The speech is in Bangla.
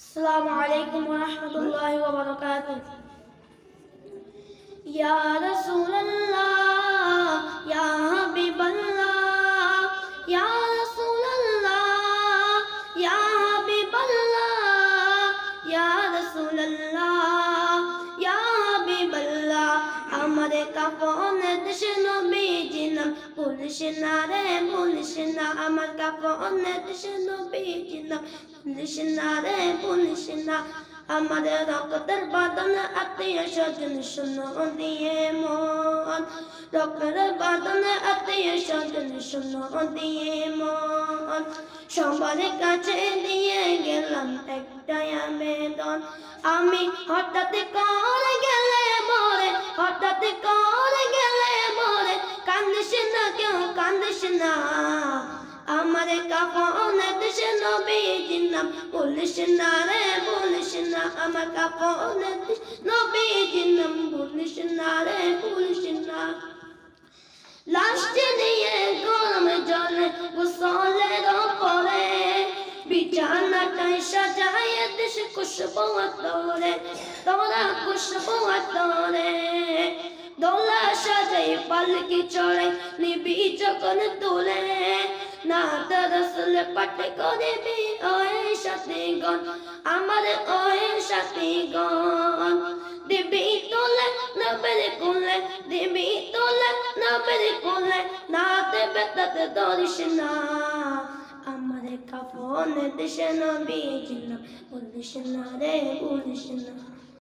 السلام عليكم ورحمة الله وبركاته. يا رسول الله يا حبيب الله يا رسول الله يا حبيب الله يا رسول الله يا حبيب الله আমারে কাফনে দেশে নবীজি নাম বলিস না রে বলিস না আমার কাফনে দেশে নবীজি নাম বলিস না রে বলিস না আমাদের রক্তের বাঁধনে আত্মীয় স্বজন শোনো দিয়ে মন রক্তের বাঁধনে আত্মীয় স্বজন শোনো দিয়ে মন সবার কাছে দিয়ে গেলাম একটাই আবেদন আমি হঠাৎ করে গেলে মরে হঠাৎ করে গেলে মরে কান্দিস না কেউ কান্দিস না আমার কাফনে দেশে নবীজির নাম বলিস না রে বলিস না আমার কাফনে নবীজির নাম বলিস না রে বলিস না লাশটি নিয়ে গরম জলে গোসলের পরে বিছানাটাই সাজায় দেশে খুশবু তোরে তোরা খুশবু তোরে দোলা সাজাই পালকি চড়াই নিবি যখন তোলে না দরসল পাঠ করবি ওই সাথীগণ আমার ওই সাথীগণ দিবি তোলে নবের কোলে দিবি তোলে নবের কোলে না দেবে তাতে ধরিস না আমার কাফনে দেশে নবীজির নাম বলিস না রে বলিস না।